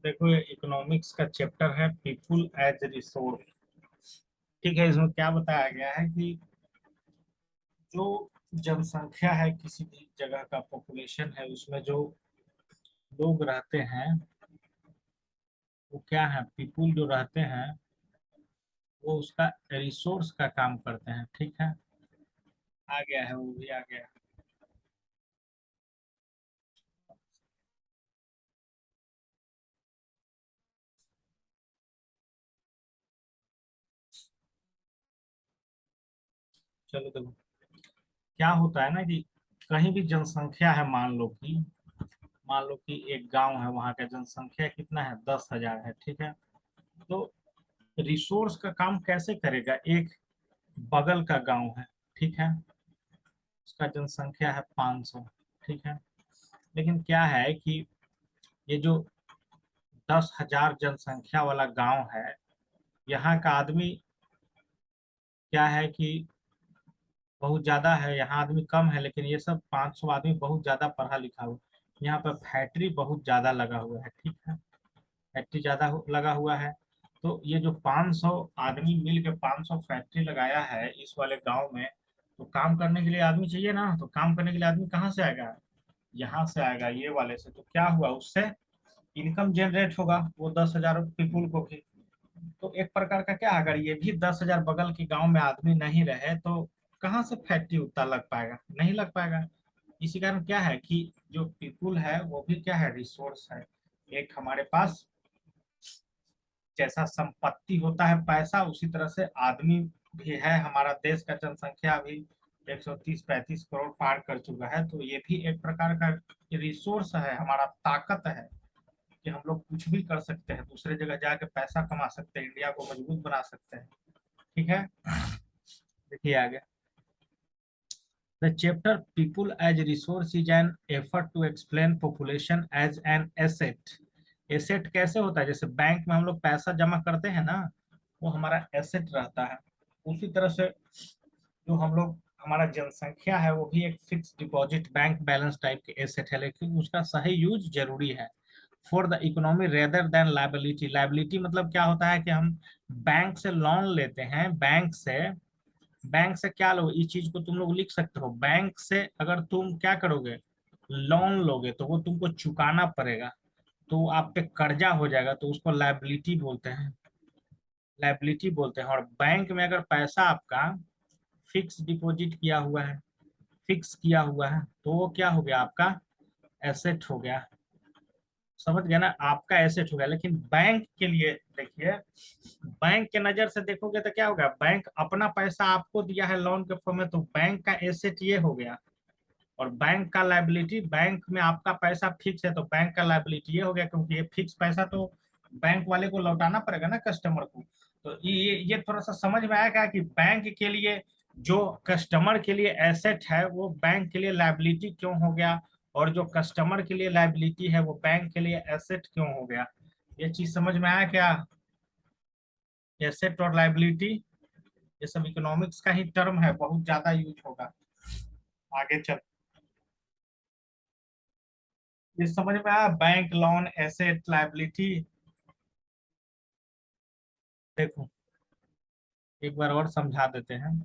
देखो ये इकोनॉमिक्स का चैप्टर है पीपुल एज रिसोर्स। ठीक है, इसमें क्या बताया गया है कि जो जनसंख्या है किसी भी जगह का पॉपुलेशन है उसमें जो लोग रहते हैं वो क्या है, पीपुल जो रहते हैं वो उसका रिसोर्स का काम करते हैं। ठीक है, आ गया है, वो भी आ गया है। चलो देखो क्या होता है ना कि कहीं भी जनसंख्या है, मान लो कि एक गांव है, वहां का जनसंख्या कितना है, 10,000 है। ठीक है, तो रिसोर्स का काम कैसे करेगा, एक बगल का गांव है, ठीक है, उसका जनसंख्या है 500। ठीक है, लेकिन क्या है कि ये जो 10,000 जनसंख्या वाला गांव है, यहाँ का आदमी क्या है कि बहुत ज्यादा है, यहाँ आदमी कम है, लेकिन ये सब 500 आदमी बहुत ज्यादा पढ़ा लिखा हुआ। यहाँ पर फैक्ट्री बहुत ज्यादा लगा हुआ है। ठीक है, फैक्ट्री ज्यादा लगा हुआ है। तो ये जो 500 आदमी मिल के 500 फैक्ट्री लगाया है इस वाले गांव में, तो काम करने के लिए आदमी चाहिए ना, तो काम करने के लिए आदमी कहाँ से आएगा, यहाँ से आएगा, ये वाले से। तो क्या हुआ, उससे इनकम जनरेट होगा वो 10,000 पीपुल को भी। तो एक प्रकार का क्या, अगर ये भी 10,000 बगल के गांव में आदमी नहीं रहे तो कहाँ से फैक्ट्री उतना लग पाएगा, नहीं लग पाएगा। इसी कारण क्या है कि जो पीपुल है वो भी क्या है, रिसोर्स है। एक हमारे पास जैसा संपत्ति होता है पैसा, उसी तरह से आदमी भी है। हमारा देश का जनसंख्या अभी 130-135 करोड़ पार कर चुका है, तो ये भी एक प्रकार का रिसोर्स है, हमारा ताकत है कि हम लोग कुछ भी कर सकते हैं, दूसरे जगह जाके पैसा कमा सकते हैं, इंडिया को मजबूत बना सकते हैं। ठीक है, देखिए आगे। The chapter People as Resource is an effort to explain population as an asset। Asset कैसे होता है, जैसे बैंक में हम लोग पैसा जमा करते हैं ना, वो हमारा एसेट रहता है। उसी तरह से जो हम लोग, हमारा जनसंख्या है वो भी एक fix deposit bank balance type के एसेट है, लेकिन उसका सही यूज जरूरी है for the economy rather than liability. Liability मतलब क्या होता है कि हम बैंक से लोन लेते हैं, बैंक से क्या लो, इस चीज को तुम लोग लिख सकते हो, बैंक से अगर तुम क्या करोगे, लोन लोगे तो वो तुमको चुकाना पड़ेगा, तो आप पे कर्जा हो जाएगा, तो उसको लाइबिलिटी बोलते हैं। और बैंक में अगर पैसा आपका फिक्स डिपॉजिट किया हुआ है, फिक्स किया हुआ है, तो वो क्या हो गया, आपका एसेट हो गया। समझ गया ना, आपका एसेट हो गया। लेकिन बैंक के लिए देखिए, बैंक के नजर से देखोगे तो क्या होगा, बैंक अपना पैसा आपको दिया है लोन के फॉर्म में, तो बैंक का एसेट ये हो गया। और बैंक का लाइबिलिटी, बैंक में आपका पैसा फिक्स है तो बैंक का लाइबिलिटी ये हो गया, क्योंकि ये फिक्स पैसा तो बैंक वाले को लौटाना पड़ेगा ना, कस्टमर को। तो ये थोड़ा सा समझ में आएगा कि बैंक के लिए, जो कस्टमर के लिए एसेट है वो बैंक के लिए लाइबिलिटी क्यों हो गया, और जो कस्टमर के लिए लाइबिलिटी है वो बैंक के लिए एसेट क्यों हो गया। ये चीज समझ में आया क्या, एसेट और लाइबिलिटी, ये सब इकोनॉमिक्स का ही टर्म है, बहुत ज्यादा यूज होगा आगे चल। ये समझ में आया, बैंक, लोन, एसेट, लाइबिलिटी। देखो एक बार और समझा देते हैं।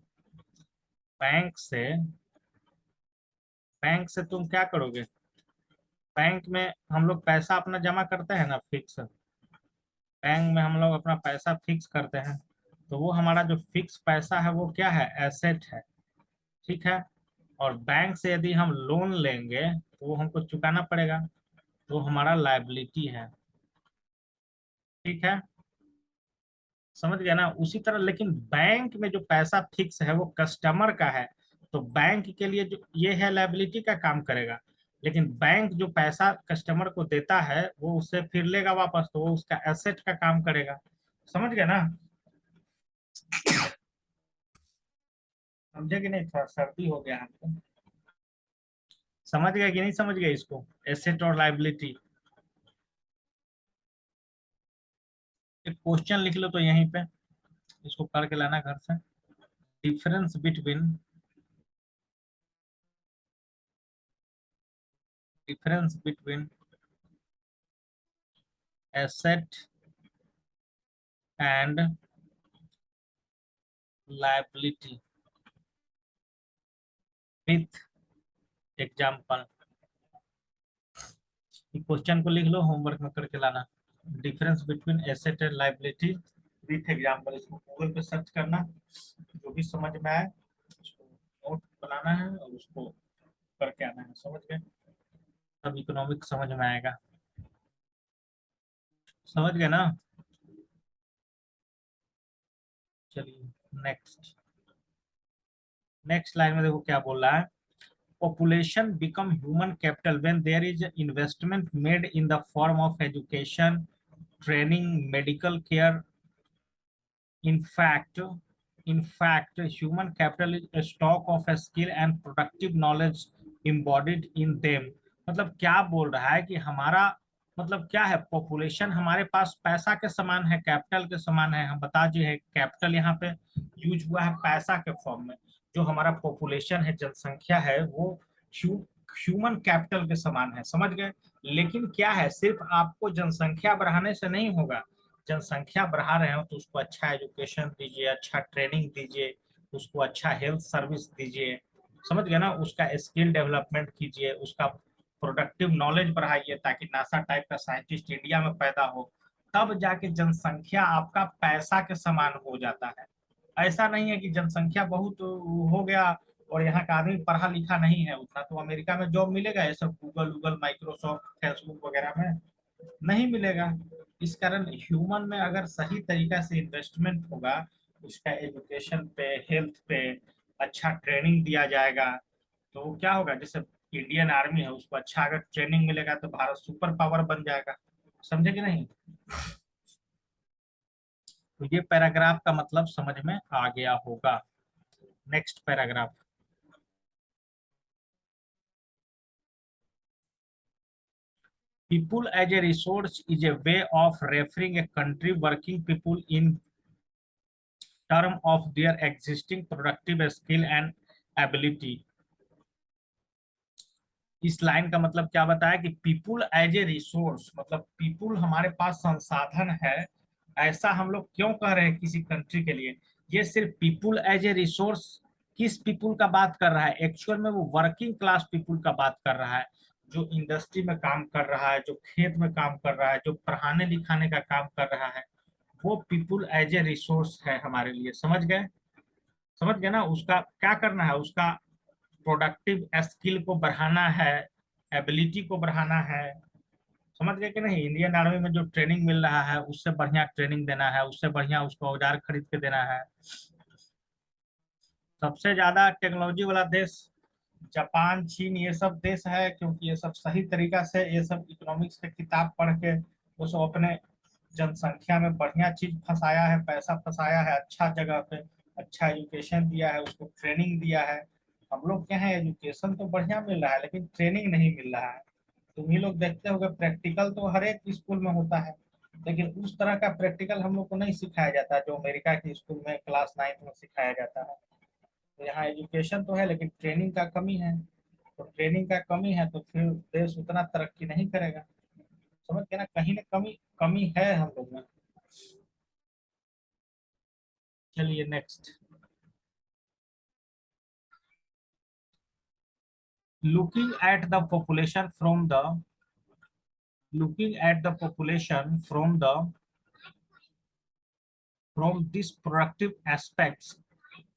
बैंक से बैंक से तुम क्या करोगे, बैंक में हम लोग पैसा अपना जमा करते हैं ना फिक्स, बैंक में हम लोग अपना पैसा फिक्स करते हैं, तो वो हमारा जो फिक्स पैसा है वो क्या है, एसेट है। ठीक है, और बैंक से यदि हम लोन लेंगे तो वो हमको चुकाना पड़ेगा, तो हमारा लाइबिलिटी है। ठीक है, समझ गया ना। उसी तरह लेकिन बैंक में जो पैसा फिक्स है वो कस्टमर का है, तो बैंक के लिए जो ये है लायबिलिटी का काम करेगा। लेकिन बैंक जो पैसा कस्टमर को देता है वो उससे फिर लेगा वापस, तो वो उसका एसेट का काम करेगा। समझ गया ना, समझे कि नहीं, थोड़ा सर्दी हो गया हमको। समझ गया कि नहीं समझ गया इसको, एसेट और लायबिलिटी। एक क्वेश्चन लिख लो तो यहीं पे, इसको करके लाना घर से। Difference between difference between asset and liability with example. Question को लिख लो, होमवर्क में करके लाना। Difference between asset and liability with example, इसको गूगल पे सर्च करना, जो भी समझ में आए उसको नोट बनाना है और उसको करके आना है। समझ गए? तब इकोनॉमिक समझ में आएगा। समझ गए ना? चलिए नेक्स्ट। नेक्स्ट लाइन में देखो क्या बोल रहा है। Population become human capital when there is investment made in the form of education, training, medical care. In fact, human capital is a stock of a skill and productive knowledge embodied in them। मतलब क्या बोल रहा है कि हमारा मतलब क्या है, पॉपुलेशन हमारे पास पैसा के समान है, कैपिटल के समान है। हम बता दिए है कैपिटल यहाँ पे यूज हुआ है पैसा के फॉर्म में। जो हमारा पॉपुलेशन है, जनसंख्या है, वो ह्यूमन कैपिटल के समान है। समझ गए? लेकिन क्या है, सिर्फ आपको जनसंख्या बढ़ाने से नहीं होगा। जनसंख्या बढ़ा रहे हो तो उसको अच्छा एजुकेशन दीजिए, अच्छा ट्रेनिंग दीजिए, उसको अच्छा हेल्थ सर्विस दीजिए। समझ गए ना? उसका स्किल डेवलपमेंट कीजिए, उसका प्रोडक्टिव नॉलेज बढ़ाइए ताकि नासा टाइप का साइंटिस्ट इंडिया में पैदा हो। तब जाके जनसंख्या आपका पैसा के समान हो जाता है। ऐसा नहीं है कि जनसंख्या बहुत हो गया और यहाँ का आदमी पढ़ा लिखा नहीं है उतना, तो अमेरिका में जॉब मिलेगा ये सब गूगल गूगल माइक्रोसॉफ्ट फेसबुक वगैरह में? नहीं मिलेगा। इस कारण ह्यूमन में अगर सही तरीका से इन्वेस्टमेंट होगा, उसका एजुकेशन पे, हेल्थ पे अच्छा ट्रेनिंग दिया जाएगा, तो क्या होगा, जैसे इंडियन आर्मी है उसको अच्छा अगर ट्रेनिंग मिलेगा तो भारत सुपर पावर बन जाएगा। समझे कि नहीं? तो ये पैराग्राफ का मतलब समझ में आ गया होगा। Next paragraph. People as a resource is a way of referring a country working people in term of their existing productive skill and ability। इस लाइन का मतलब क्या बताया कि पीपुल एज ए रिसोर्स, मतलब पीपुल हमारे पास संसाधन है। ऐसा हम लोग क्यों कह रहे हैं किसी कंट्री के लिए? ये सिर्फ पीपुल एज ए रिसोर्स किस पीपुल का बात कर रहा है? एक्चुअल में वो वर्किंग क्लास पीपुल का बात कर रहा है, जो इंडस्ट्री में काम कर रहा है, जो खेत में काम कर रहा है, जो पढ़ाने लिखाने का काम कर रहा है, वो पीपुल एज ए रिसोर्स है हमारे लिए। समझ गए? समझ गए ना? उसका क्या करना है, उसका प्रोडक्टिव स्किल को बढ़ाना है, एबिलिटी को बढ़ाना है। समझ गए कि नहीं? इंडियन आर्मी में जो ट्रेनिंग मिल रहा है उससे बढ़िया ट्रेनिंग देना है, उससे बढ़िया उसको औजार खरीद के देना है। सबसे ज्यादा टेक्नोलॉजी वाला देश जापान, चीन, ये सब देश है, क्योंकि ये सब सही तरीका से ये सब इकोनॉमिक्स के किताब पढ़ के वो सब अपने जनसंख्या में बढ़िया चीज फंसाया है, पैसा फंसाया है अच्छा जगह पे, अच्छा एजुकेशन दिया है, उसको ट्रेनिंग दिया है। हम लोग क्या है, एजुकेशन तो बढ़िया मिल रहा है लेकिन ट्रेनिंग नहीं मिल रहा है। तुम ही लोग देखते होगे प्रैक्टिकल तो हर एक स्कूल में होता है, लेकिन उस तरह का प्रैक्टिकल हम लोग को नहीं सिखाया जाता जो अमेरिका के स्कूल में क्लास 9 में सिखाया जाता है। तो यहाँ एजुकेशन तो है लेकिन ट्रेनिंग का कमी है। तो ट्रेनिंग का कमी है तो फिर देश उतना तरक्की नहीं करेगा। समझ के ना? कहीं ना कमी कमी है हम लोग में। चलिए next. looking at the population from the looking at the population from these productive aspects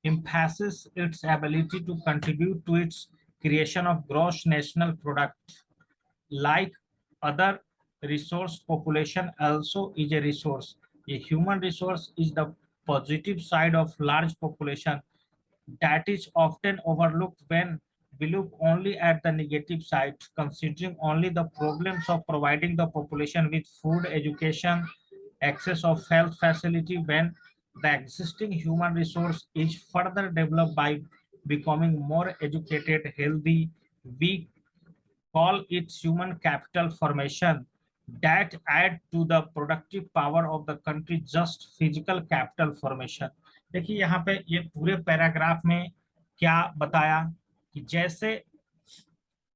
emphasizes its ability to contribute to its creation of gross national product. Like other resource, population also is a resource. A human resource is the positive side of large population that is often overlooked when we look only at the negative side, considering only the problems of providing the population with food, education, access of health facility. When the existing human resource is further developed by becoming more educated, healthy, we call it human capital formation that add to the productive power of the country just physical capital formation। देखिए यहाँ पे ये पूरे paragraph में क्या बताया कि जैसे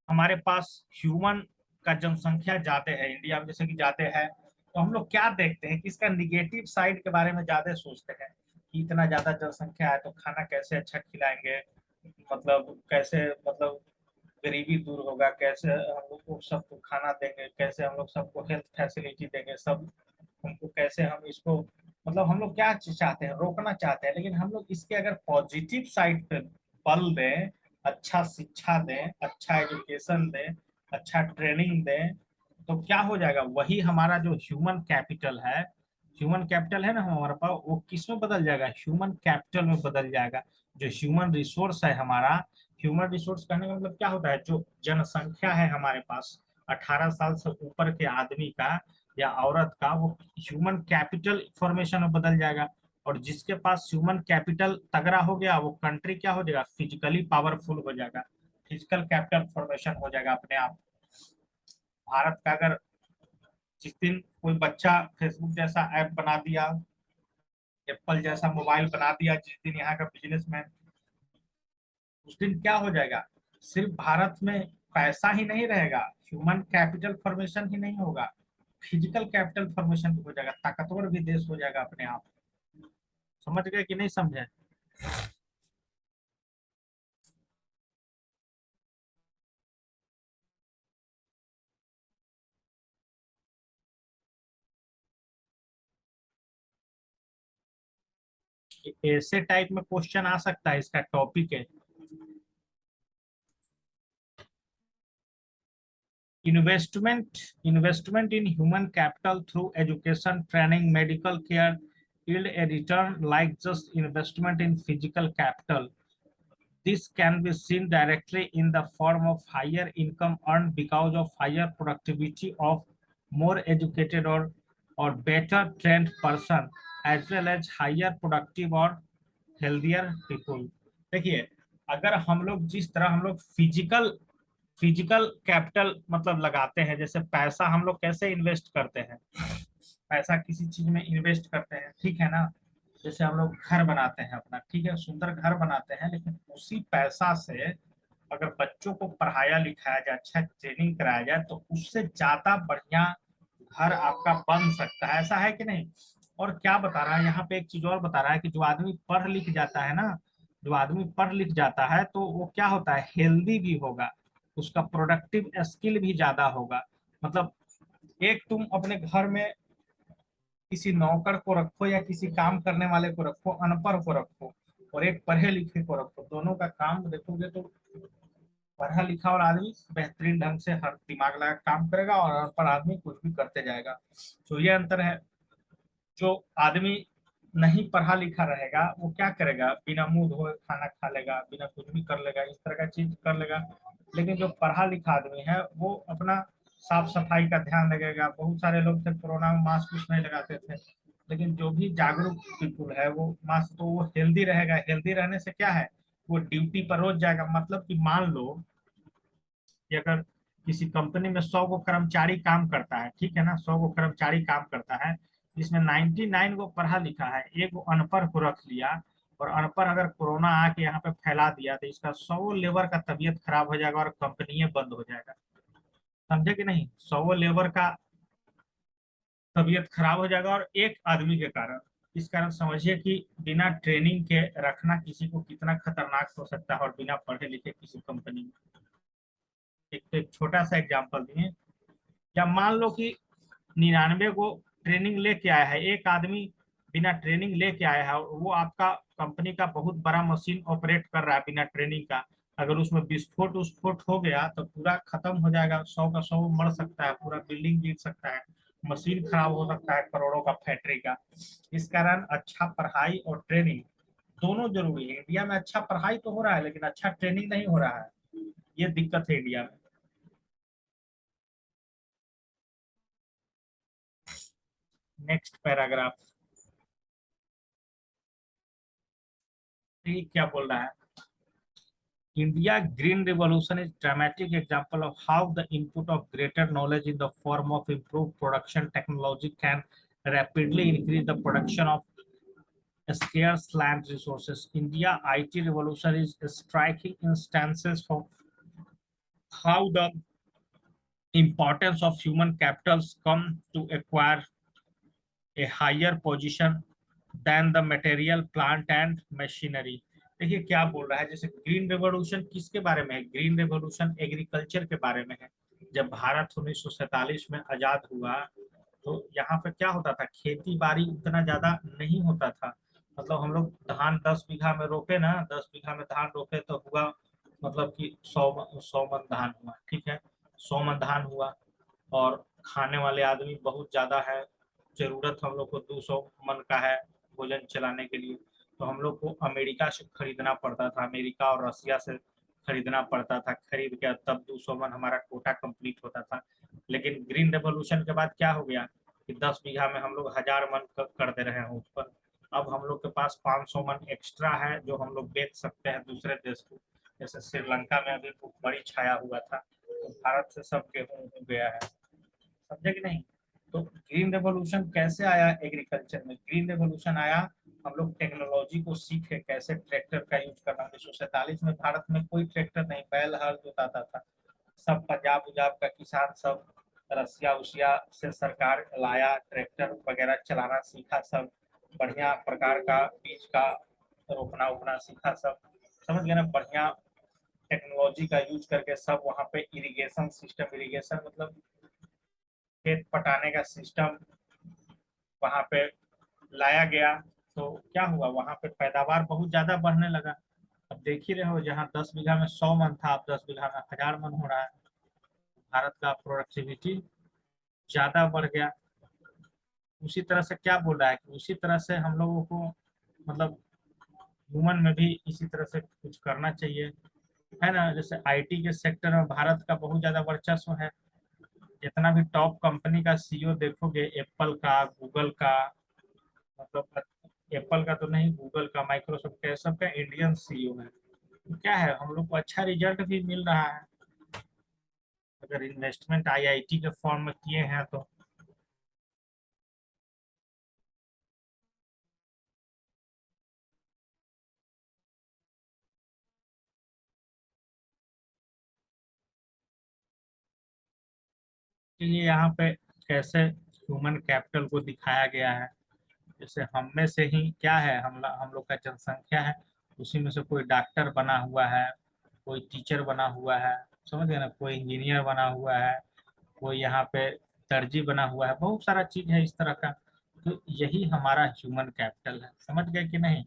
हमारे पास ह्यूमन का जनसंख्या ज्यादा है इंडिया में, जैसे कि ज्यादा है, तो हम लोग क्या देखते हैं कि इसका निगेटिव साइड के बारे में ज्यादा सोचते हैं कि इतना ज्यादा जनसंख्या है तो खाना कैसे अच्छा खिलाएंगे, मतलब कैसे, मतलब गरीबी दूर होगा, कैसे हम लोग को सबको खाना देंगे, कैसे हम लोग सबको हेल्थ फैसिलिटी देंगे, सब हमको कैसे हम इसको, मतलब हम लोग क्या चाहते हैं, रोकना चाहते हैं। लेकिन हम लोग इसके अगर पॉजिटिव साइड पे बल दें, अच्छा शिक्षा दें, अच्छा एजुकेशन दें, अच्छा ट्रेनिंग दें, तो क्या हो जाएगा, वही हमारा जो ह्यूमन कैपिटल है, ह्यूमन कैपिटल है ना हमारे पास, वो किस में बदल जाएगा, ह्यूमन कैपिटल में बदल जाएगा। जो ह्यूमन रिसोर्स है हमारा, ह्यूमन रिसोर्स कहने का मतलब क्या होता है, जो जनसंख्या है हमारे पास 18 साल से ऊपर के आदमी का या औरत का, वो ह्यूमन कैपिटल फॉर्मेशन में बदल जाएगा। और जिसके पास ह्यूमन कैपिटल तगड़ा हो गया, वो कंट्री क्या हो जाएगा, फिजिकली पावरफुल हो जाएगा, फिजिकल कैपिटल फॉर्मेशन हो जाएगा अपने आप। भारत का अगर जिस दिन कोई बच्चा फेसबुक जैसा ऐप बना दिया, एप्पल जैसा मोबाइल बना दिया, जिस दिन यहाँ का बिजनेसमैन, उस दिन क्या हो जाएगा, सिर्फ भारत में पैसा ही नहीं रहेगा, ह्यूमन कैपिटल फॉर्मेशन ही नहीं होगा, फिजिकल कैपिटल फॉर्मेशन हो जाएगा, ताकतवर भी देश हो जाएगा अपने आप। समझ गए कि नहीं समझे। ऐसे टाइप में क्वेश्चन आ सकता है, इसका टॉपिक है investment in human capital through education, training, medical care yield a return like just investment in physical capital. This can be seen directly in the form of higher income earned because of higher productivity of more educated or better trained person, as well as higher productive or healthier people. देखिए, अगर हम लोग जिस तरह हम लोग physical capital मतलब लगाते हैं, जैसे पैसा हम लोग कैसे इन्वेस्ट करते हैं, पैसा किसी चीज में इन्वेस्ट करते हैं, ठीक है ना। जैसे हम लोग घर बनाते हैं अपना, ठीक है, सुंदर घर बनाते हैं, लेकिन उसी पैसा से अगर बच्चों को पढ़ाया लिखाया जाए, अच्छा ट्रेनिंग कराया जाए, तो उससे ज्यादा बढ़िया घर आपका बन सकता है। ऐसा है कि नहीं। और क्या बता रहा है यहाँ पे, एक चीज और बता रहा है कि जो आदमी पढ़ लिख जाता है ना, जो आदमी पढ़ लिख जाता है तो वो क्या होता है, हेल्दी भी होगा, उसका प्रोडक्टिव स्किल भी ज्यादा होगा। मतलब एक तुम अपने घर में किसी नौकर को रखो या किसी काम करने वाले को रखो, अनपढ़ को रखो, और एक पढ़े लिखे को रखो, दोनों का काम देखोगे तो पढ़ा लिखा और आदमी बेहतरीन ढंग से हर दिमाग लगा काम करेगा, और अनपढ़ आदमी कुछ भी करते जाएगा। तो ये अंतर है। जो आदमी नहीं पढ़ा लिखा रहेगा वो क्या करेगा, बिना मुंह धोए खाना खा लेगा, बिना कुछ भी कर लेगा, इस तरह का चीज कर लेगा। लेकिन जो पढ़ा लिखा आदमी है वो अपना साफ सफाई का ध्यान रखेगा। बहुत सारे लोग थे कोरोना में मास्क कुछ नहीं लगाते थे, लेकिन जो भी जागरूक पीपुल है वो मास्क, तो वो हेल्दी रहेगा। हेल्दी रहने से क्या है, वो ड्यूटी पर रोज जाएगा। मतलब कि मान लो कि अगर किसी कंपनी में 100 गो कर्मचारी काम करता है, ठीक है ना, 100 गो कर्मचारी काम करता है, जिसमें 99 गो पढ़ा लिखा है, एक गो अनपढ़ को रख लिया, और अनपढ़ अगर कोरोना आके यहाँ पे फैला दिया, तो इसका 100 लेबर का तबीयत खराब हो जाएगा और कंपनी बंद हो जाएगा। समझे कि नहीं, 100 लेबर का तबीयत खराब हो जाएगा, और एक आदमी के कारण। इस कारण समझिए कि बिना ट्रेनिंग के रखना किसी को कितना खतरनाक हो सकता है, और बिना पढ़े लिखे किसी कंपनी में। एक तो एक छोटा सा एग्जांपल दिए। या मान लो कि 99 को ट्रेनिंग लेके आया है एक आदमी, बिना ट्रेनिंग लेके आया है, और वो आपका कंपनी का बहुत बड़ा मशीन ऑपरेट कर रहा है बिना ट्रेनिंग का। अगर उसमें विस्फोट उस्फोट हो गया तो पूरा खत्म हो जाएगा, 100 का 100 मर सकता है, पूरा बिल्डिंग गिर सकता है, मशीन खराब हो सकता है करोड़ों का फैक्ट्री का। इस कारण अच्छा पढ़ाई और ट्रेनिंग दोनों जरूरी है। इंडिया में अच्छा पढ़ाई तो हो रहा है लेकिन अच्छा ट्रेनिंग नहीं हो रहा है, ये दिक्कत है इंडिया में। नेक्स्ट पैराग्राफ, क्या बोल रहा है। India Green Revolution is a dramatic example of how the input of greater knowledge in the form of improved production technology can rapidly increase the production of scarce land resources. India IT revolution is striking instances of how the importance of human capitals come to acquire a higher position than the material plant and machinery. देखिए क्या बोल रहा है, जैसे green revolution किसके बारे में है? ग्रीन रेवोल्यूशन एग्रीकल्चर के बारे में है। जब भारत 1947 में आजाद हुआ तो यहाँ पे क्या होता था, खेती बाड़ी उतना ज्यादा नहीं होता था। मतलब हम लोग धान 10 बीघा में रोपे ना, 10 बीघा में धान रोपे तो हुआ मतलब कि 100 मन धान हुआ, ठीक है, 100 मन धान हुआ। और खाने वाले आदमी बहुत ज्यादा है, जरूरत हम लोग को 200 मन का है भोजन चलाने के लिए। तो हम लोग को अमेरिका से खरीदना पड़ता था, अमेरिका और रसिया से खरीदना पड़ता था, खरीद के तब 200 मन हमारा कोटा कंप्लीट होता था। लेकिन ग्रीन रेवोल्यूशन के बाद क्या हो गया कि 10 बीघा में हम लोग 1000 मन कर दे रहे हैं ऊपर। अब हम लोग के पास 500 मन एक्स्ट्रा है जो हम लोग बेच सकते हैं दूसरे देश को। जैसे श्रीलंका में अभी भूखमरी छाया हुआ था तो भारत से सब गेहूं हो गया है, समझे कि नहीं? तो ग्रीन रेवोल्यूशन कैसे आया एग्रीकल्चर में? ग्रीन रेवोल्यूशन आया, हम लोग टेक्नोलॉजी को सीखे कैसे ट्रैक्टर का यूज करना। 1947 में भारत में कोई ट्रैक्टर नहीं, बैल हल जोताता था। सब पंजाब उजाब का किसान सब रसिया उसिया से सरकार लाया, ट्रैक्टर वगैरह चलाना सीखा, सब बढ़िया प्रकार का बीज का रोपना उपना सीखा, सब समझ गए ना, बढ़िया टेक्नोलॉजी का यूज करके सब वहाँ पे इरिगेशन सिस्टम, इरिगेशन मतलब खेत पटाने का सिस्टम वहां पे लाया गया। तो क्या हुआ, वहां पे पैदावार बहुत ज्यादा बढ़ने लगा। अब देख ही रहे हो, जहाँ 10 बीघा में 100 मन था, अब 10 बीघा में 1000 मन हो रहा है। भारत का प्रोडक्टिविटी ज्यादा बढ़ गया। उसी तरह से क्या बोल रहा है कि उसी तरह से हम लोगों को मतलब ह्यूमन में भी इसी तरह से कुछ करना चाहिए, है ना। जैसे आईटी के सेक्टर में भारत का बहुत ज्यादा वर्चस्व है। जितना भी टॉप कंपनी का सीईओ देखोगे, एप्पल का, गूगल का, मतलब एप्पल का तो नहीं, गूगल का, माइक्रोसॉफ्ट का, सबका इंडियन सीईओ है। तो क्या है, हम लोग को अच्छा रिजल्ट भी मिल रहा है अगर इन्वेस्टमेंट आईआईटी के फॉर्म में किए हैं तो। ये यहाँ पे कैसे ह्यूमन कैपिटल को दिखाया गया है। जैसे हम में से ही क्या है, हम लोग का जनसंख्या है, उसी में से कोई डॉक्टर बना हुआ है, कोई टीचर बना हुआ है, समझ गए ना, कोई इंजीनियर बना हुआ है, कोई यहाँ पे दर्जी बना हुआ है, बहुत सारा चीज है इस तरह का। तो यही हमारा ह्यूमन कैपिटल है, समझ गए कि नहीं?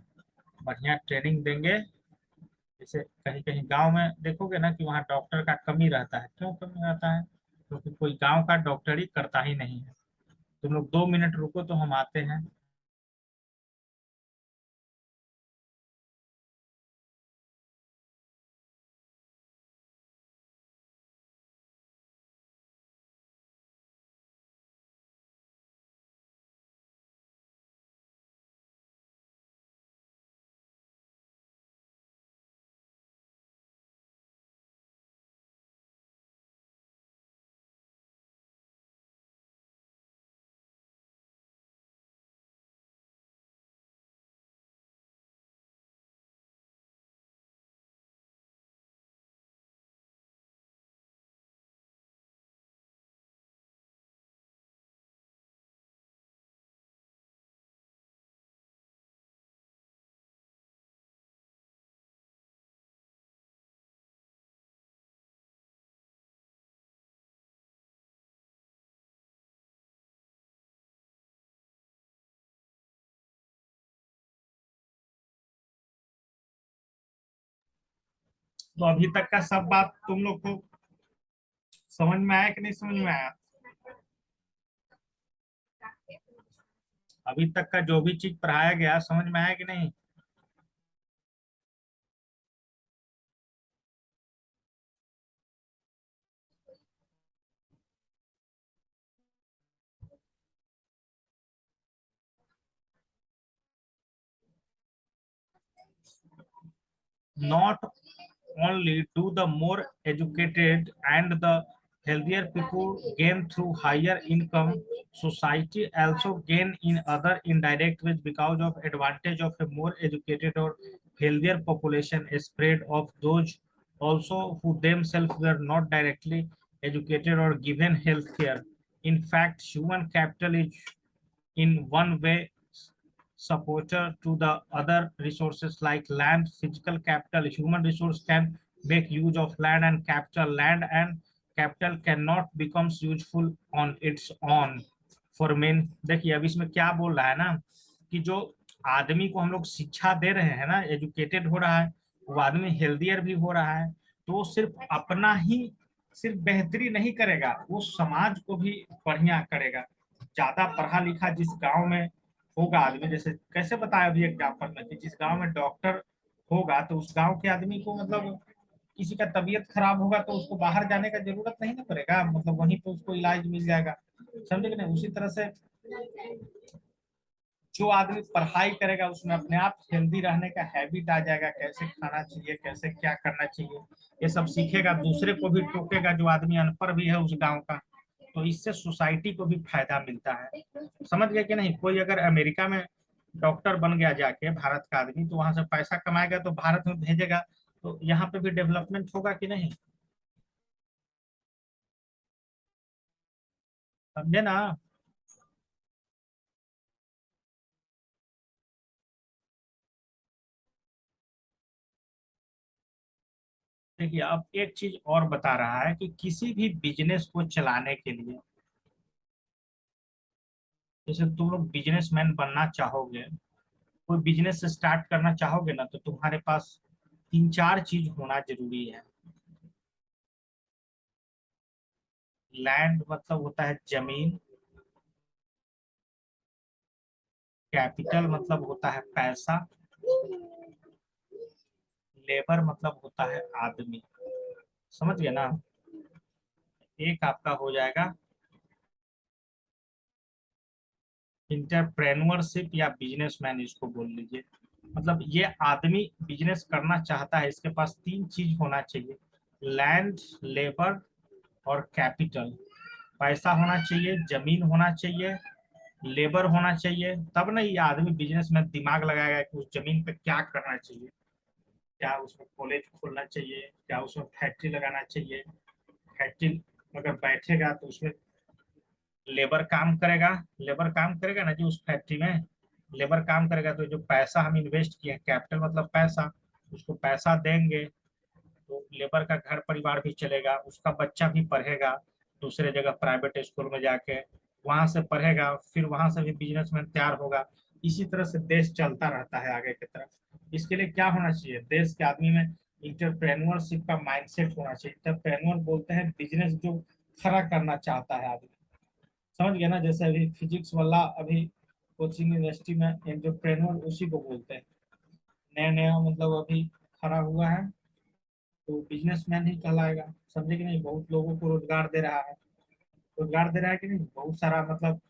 बढ़िया ट्रेनिंग देंगे। जैसे कहीं कहीं गांव में देखोगे ना कि वहाँ डॉक्टर का कमी रहता है, क्यों कमी रहता है? क्योंकि कोई गांव का डॉक्टरी करता ही नहीं है। तुम लोग 2 मिनट रुको तो हम आते हैं। तो अभी तक का सब बात तुम लोग को समझ में आया कि नहीं समझ में आया? अभी तक का जो भी चीज पढ़ाया गया समझ में आया कि नहीं? Not only do the more educated and the healthier people gain through higher income, society also gain in other indirect ways because of advantage of a more educated or healthier population, a spread of those also who themselves were not directly educated or given health care. In fact, human capital is in one way supporter to the other resources like land, physical capital. Human resource can make use of land and capital. Land and capital cannot becomes useful on its own for men. देखिए अब इसमें क्या बोल रहा है ना कि जो आदमी को हम लोग शिक्षा दे रहे हैं ना, एजुकेटेड हो रहा है, वो आदमी हेल्दियर भी हो रहा है, तो वो सिर्फ अपना ही सिर्फ बेहतरी नहीं करेगा, वो समाज को भी बढ़िया करेगा। ज्यादा पढ़ा लिखा जिस गांव में होगा आदमी, जैसे कैसे बताया अभी एग्जाम्पल में कि जिस गांव में डॉक्टर होगा तो उस गांव के आदमी को मतलब किसी का तबीयत खराब होगा तो उसको बाहर जाने का जरूरत नहीं ना पड़ेगा, मतलब वहीं पे उसको इलाज मिल जाएगा। समझे कि नहीं? उसी तरह से जो आदमी पढ़ाई करेगा उसमें अपने आप हेल्दी रहने का हैबिट आ जाएगा, कैसे खाना चाहिए, कैसे क्या करना चाहिए, ये सब सीखेगा, दूसरे को भी टोकेगा जो आदमी अनपढ़ भी है उस गांव का। तो इससे सोसाइटी को भी फायदा मिलता है। समझ गए कि नहीं? कोई अगर अमेरिका में डॉक्टर बन गया जाके भारत का आदमी, तो वहां से पैसा कमाएगा तो भारत में भेजेगा, तो यहाँ पे भी डेवलपमेंट होगा कि नहीं? समझे ना? देखिए अब एक चीज और बता रहा है कि किसी भी बिजनेस को चलाने के लिए, जैसे तुम लोग बिजनेसमैन बनना चाहोगे, कोई बिजनेस स्टार्ट करना चाहोगे ना, तो तुम्हारे पास तीन चार चीज होना जरूरी है। लैंड मतलब होता है जमीन, कैपिटल मतलब होता है पैसा, लेबर मतलब होता है आदमी। समझ गए ना? एक आपका हो जाएगा इंटरप्रेन्योरशिप या बिजनेसमैन, इसको बोल लीजिए। मतलब ये आदमी बिजनेस करना चाहता है, इसके पास तीन चीज होना चाहिए: लैंड, लेबर और कैपिटल। पैसा होना चाहिए, जमीन होना चाहिए, लेबर होना चाहिए, तब ना ये आदमी बिजनेस में दिमाग लगाएगा कि उस जमीन पे क्या करना चाहिए। क्या उसमें कॉलेज खोलना चाहिए, क्या उसमें फैक्ट्री लगाना चाहिए। फैक्ट्री अगर बैठेगा तो उसमें लेबर काम करेगा, लेबर काम करेगा ना जी उस फैक्ट्री में, लेबर काम करेगा तो जो पैसा हम इन्वेस्ट किए, कैपिटल मतलब पैसा, उसको पैसा देंगे तो लेबर का घर परिवार भी चलेगा, उसका बच्चा भी पढ़ेगा दूसरे जगह प्राइवेट स्कूल में जाके, वहां से पढ़ेगा, फिर वहां से भी बिजनेसमैन तैयार होगा। इसी तरह से देश चलता रहता है आगे की तरफ। इसके लिए क्या होना चाहिए? देश के आदमी में इंटरप्रेन्योरशिप का माइंडसेट होना चाहिए। इंटरप्रेन्योर बोलते हैं बिजनेस जो खड़ा करना चाहता है आदमी। समझ गया ना? जैसे अभी फिजिक्स वाला अभी कोचिंग यूनिवर्सिटी में एंटरप्रेन्योर उसी को बोलते हैं, नया नया मतलब अभी खड़ा हुआ है तो बिजनेसमैन ही कहलाएगा। समझे कि नहीं? बहुत लोगों को रोजगार दे रहा है, रोजगार दे रहा है कि नहीं, बहुत सारा मतलब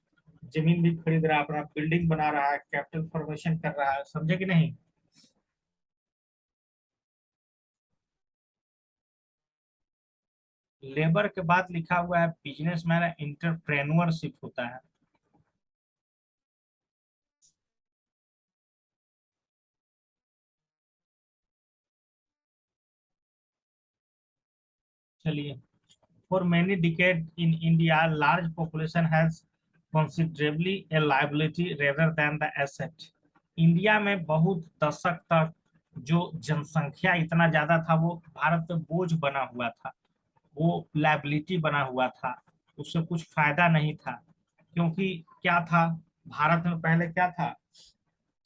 जमीन भी खरीद रहा है, अपना बिल्डिंग बना रहा है, कैपिटल फॉर्मेशन कर रहा है। समझे कि नहीं? लेबर के बाद लिखा हुआ है बिजनेसमैन, इंटरप्रेन्योरशिप होता है। चलिए, for many decades in India, large population has considerably a liability rather than the asset. India में बहुत दशक तक जो जनसंख्या इतना ज्यादा था वो भारत पे बोझ बना हुआ था, वो लाइबिलिटी बना हुआ था, उससे कुछ फायदा नहीं था। क्योंकि क्या था, भारत में पहले क्या था,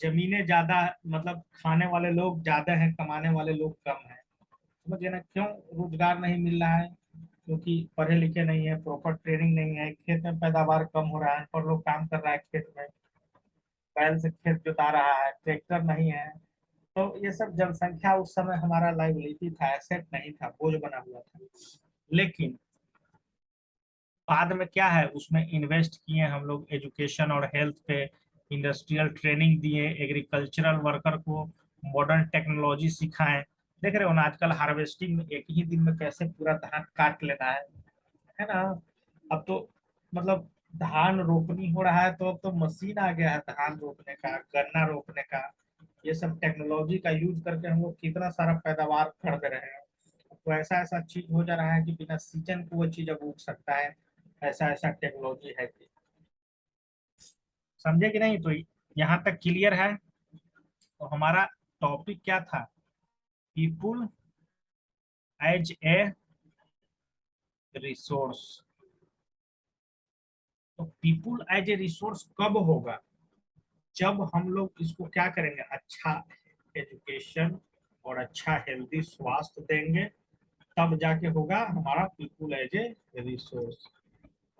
जमीनें ज्यादा, मतलब खाने वाले लोग ज्यादा हैं, कमाने वाले लोग कम हैं। समझिए ना क्यों रोजगार नहीं मिल रहा है? क्योंकि पढ़े लिखे नहीं है, प्रॉपर ट्रेनिंग नहीं है, खेत में पैदावार कम हो रहा है, पर लोग काम कर रहा है खेत में, बैल से खेत जोता रहा है, ट्रैक्टर नहीं है। तो ये सब जनसंख्या उस समय हमारा लाइबिलिटी था, एसेट नहीं था, बोझ बना हुआ था। लेकिन बाद में क्या है, उसमें इन्वेस्ट किए हम लोग एजुकेशन और हेल्थ पे, इंडस्ट्रियल ट्रेनिंग दिए, एग्रीकल्चरल वर्कर को मॉडर्न टेक्नोलॉजी सिखाएं। देख रहे हो ना आजकल हार्वेस्टिंग में एक ही दिन में कैसे पूरा धान काट लेना है ना? अब तो मतलब धान रोपनी हो रहा है तो अब तो मशीन आ गया है धान रोपने का, गन्ना रोपने का। ये सब टेक्नोलॉजी का यूज करके हम लोग कितना सारा पैदावार कर दे रहे हैं। तो ऐसा ऐसा चीज हो जा रहा है कि बिना सीजन को वो चीज अब उग सकता है, ऐसा ऐसा टेक्नोलॉजी है कि। समझे कि नहीं? तो यहाँ तक क्लियर है। तो हमारा टॉपिक क्या था? People as a resource. तो पीपुल एज ए रिसोर्स कब होगा? जब हम लोग इसको क्या करेंगे, अच्छा एजुकेशन और अच्छा हेल्दी स्वास्थ्य देंगे, तब जाके होगा हमारा पीपुल एज ए रिसोर्स।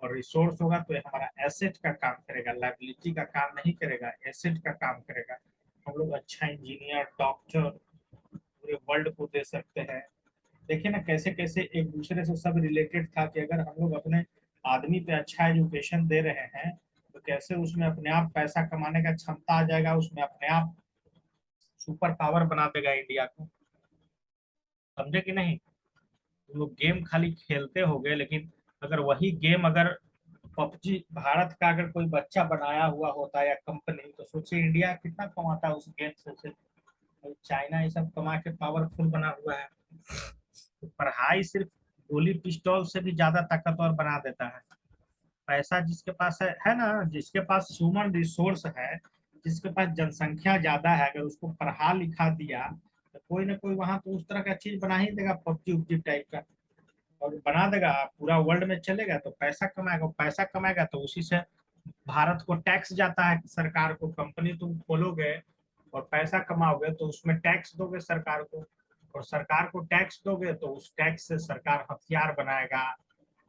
और रिसोर्स होगा तो ये हमारा एसेट का काम करेगा, लाइबिलिटी का काम नहीं करेगा, एसेट का काम करेगा। हम लोग अच्छा इंजीनियर, डॉक्टर पूरे वर्ल्ड को दे सकते हैं। देखिए ना कैसे कैसे एक दूसरे से सब रिलेटेड था, कि अगर हम लोग अपने आदमी पे अच्छा एजुकेशन दे रहे हैं तो कैसे उसमें अपने आप पैसा कमाने का क्षमता आ जाएगा, उसमें अपने आप सुपर पावर बना देगा इंडिया को। समझे कि नहीं? तुम लोग गेम खाली खेलते होगे, लेकिन अगर वही गेम अगर पबजी भारत का अगर कोई बच्चा बनाया हुआ होता है या कंपनी, तो सोचिए इंडिया कितना कमाता है उस गेम से। चाइना ये सब कमा के पावरफुल बना हुआ है। तो पढ़ाई सिर्फ गोली पिस्टल से भी ज्यादा ताकतवर बना देता है। पैसा जिसके पास है ना, जिसके पास ह्यूमन रिसोर्स है, जिसके पास जनसंख्या ज्यादा है, अगर उसको पढ़ा लिखा दिया तो कोई ना कोई वहां तो उस तरह का चीज बना ही देगा, पबजी उबजी टाइप का, और बना देगा, पूरा वर्ल्ड में चलेगा तो पैसा कमाएगा। पैसा कमाएगा तो उसी से भारत को टैक्स जाता है, सरकार को। कंपनी तुम खोलोगे और पैसा कमाओगे तो उसमें टैक्स दोगे सरकार को, और सरकार को टैक्स दोगे तो उस टैक्स से सरकार हथियार बनाएगा,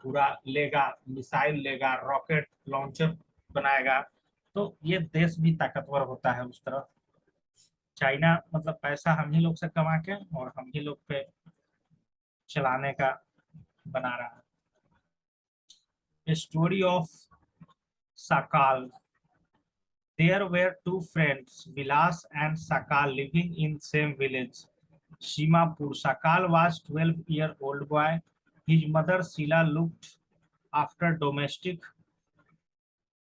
पूरा लेगा, मिसाइल लेगा, रॉकेट लॉन्चर बनाएगा। तो ये देश भी ताकतवर होता है उस तरह। चाइना मतलब पैसा हम ही लोग से कमा के और हम ही लोग पे चलाने का बना रहा है। Story of Sakal. There were two friends, Vilas and Sakal, living in same village, Shimapur. Sakal was 12-year-old boy. His mother Sheila looked after domestic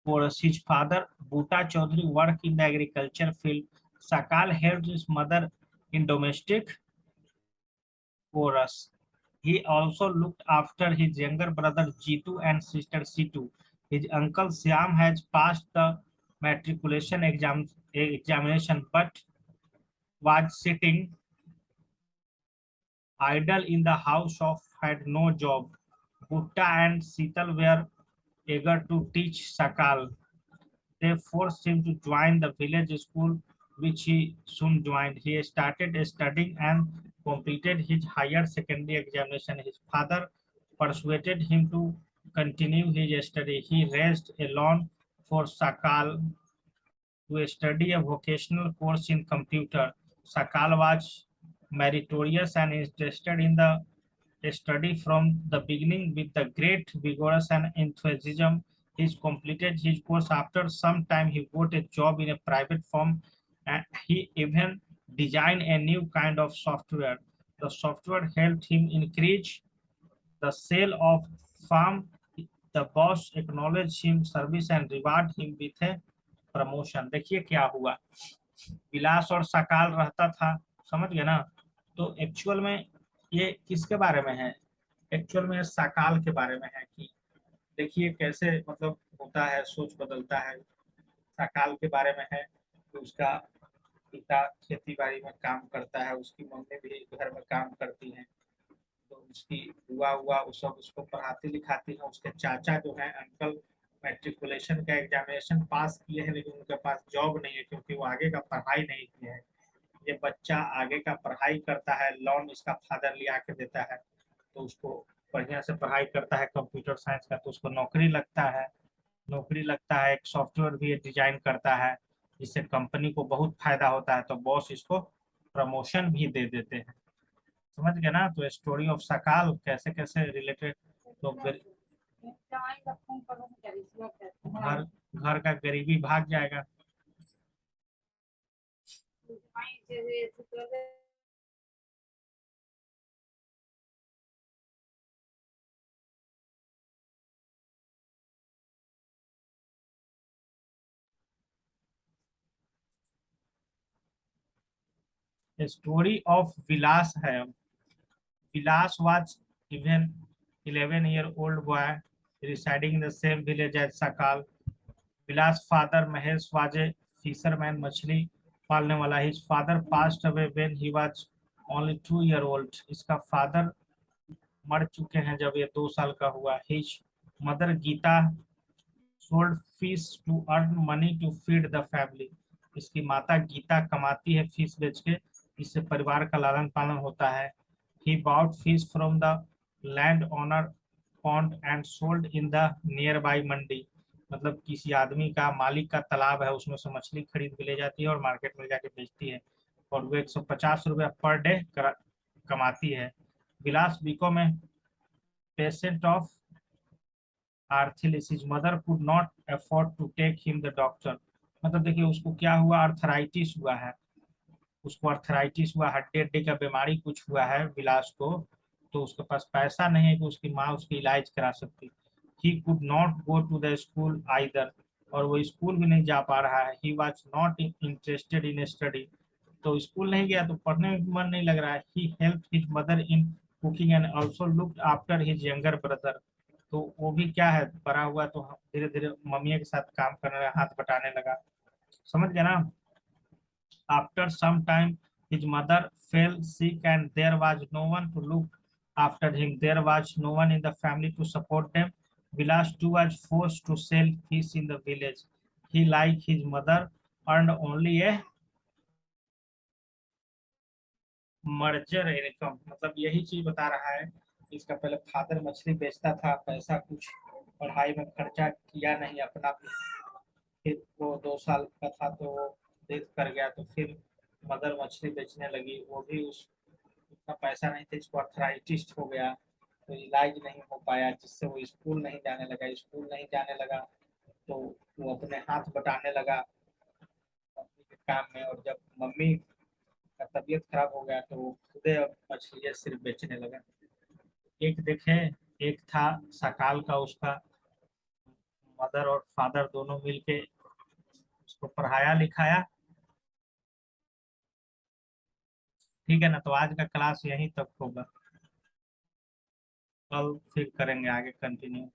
chores. His father Bhuta Chaudhary worked in the agriculture field. Sakal helped his mother in domestic chores. He also looked after his younger brother Jitu and sister Situ. His uncle Syam has passed the matriculation examination but was sitting idle in the house of had no job. Bhutta and Sital were eager to teach Sakal. They forced him to join the village school, which he soon joined. He started studying and completed his higher secondary examination. His father persuaded him to continue his study. He raised a loan for Sakal to study a vocational course in computer. Sakal was meritorious and interested in the study from the beginning with the great vigorous and enthusiasm. He completed his course. After some time, he got a job in a private firm and he even designed a new kind of software. The software helped him increase the sale of farm. The boss acknowledged him service and reward him with a promotion. देखिए क्या हुआ, विलास और सकाल रहता था, समझ गए ना? तो एक्चुअल में ये किसके बारे में है? एक्चुअल में सकाल के बारे में है, कि देखिए कैसे मतलब होता है, सोच बदलता है। सकाल के बारे में है कि उसका पिता खेती बाड़ी में काम करता है, उसकी मम्मी भी घर में काम करती हैं, तो उसकी बुआ हुआ वो सब उसको पढ़ाती लिखाती है। उसके चाचा जो है अंकल, मैट्रिकुलेशन का एग्जामिनेशन पास किए हैं, लेकिन उनके पास जॉब नहीं है क्योंकि वो आगे का पढ़ाई नहीं किए हैं। ये बच्चा आगे का पढ़ाई करता है, लोन इसका फादर लिया के देता है, तो उसको बढ़िया से पढ़ाई करता है कंप्यूटर साइंस का, तो उसको नौकरी लगता है। नौकरी लगता है, एक सॉफ्टवेयर भी डिजाइन करता है, जिससे कंपनी को बहुत फायदा होता है, तो बॉस इसको प्रमोशन भी दे देते हैं। समझ गए ना? तो स्टोरी ऑफ सकाल कैसे कैसे रिलेटेड। तो घर घर का गरीबी भाग जाएगा। स्टोरी ऑफ विलास है। विलास was even 11-year-old boy residing in the same village as Sakal. Vilas father Mahesh Waje fisherman, मछली पालने वाला। His father passed away when he was only 2 year old. इसका फादर मर चुके हैं जब ये 2 साल का हुआ। His mother Gita sold fish to earn money to feed the family. इसकी माता गीता कमाती है फिश बेच के, इससे परिवार का लालन पालन होता है। ही bought fish from the landowner pond and sold in the nearby मंडी। मतलब किसी आदमी का, मालिक का तालाब है, उसमें से मछली खरीद के ले जाती है और मार्केट में जाके बेचती है, और वो 150 रुपया पर डे कमाती है। Vilas became patient of arthritis. His mother could not afford to take him the doctor. मतलब देखिए उसको क्या हुआ, आर्थराइटिस हुआ है, उसको आर्थराइटिस हुआ, हड्डी हड्डी का बीमारी कुछ हुआ है विलास को, तो उसके पास पैसा नहीं है कि उसकी माँ उसकी इलाज करा सकती। He could not go to the school either. और वो स्कूल भी नहीं जा पा रहा है। He was not interested in study. तो स्कूल नहीं गया तो पढ़ने में मन नहीं लग रहा है। He help his mother in cooking and also looked after his younger brother. तो वो भी क्या है, बड़ा हुआ तो धीरे धीरे मम्मी के साथ काम करने लगा, हाथ बटाने लगा। समझ गया ना। After some time, his mother fell sick and there was no one to look after him. There was no one in the family to support them. Vilas too was forced to sell fish in the village. He, like his mother, earned only a merger income. मतलब यही चीज बता रहा है। इसका पहले father मछली बेचता था, पैसा कुछ पढ़ाई में खर्चा किया नहीं अपना, फिर वो 2 साल का था तो वो डेथ कर गया, तो फिर मदर मछली बेचने लगी, वो भी उस उतना पैसा नहीं था, इसको अर्थराइटिस हो गया तो इलाज नहीं हो पाया, जिससे वो स्कूल नहीं जाने लगा। स्कूल नहीं जाने लगा तो वो अपने हाथ बटाने लगा मम्मी के काम में, और जब मम्मी का तबीयत खराब हो गया तो वो खुदे अब मछलियाँ सिर्फ बेचने लगा। एक देखे, एक था सकाल का, उसका मदर और फादर दोनों मिलके उसको पढ़ाया लिखाया। ठीक है ना, तो आज का क्लास यहीं तक होगा, कल फिर करेंगे आगे कंटिन्यू।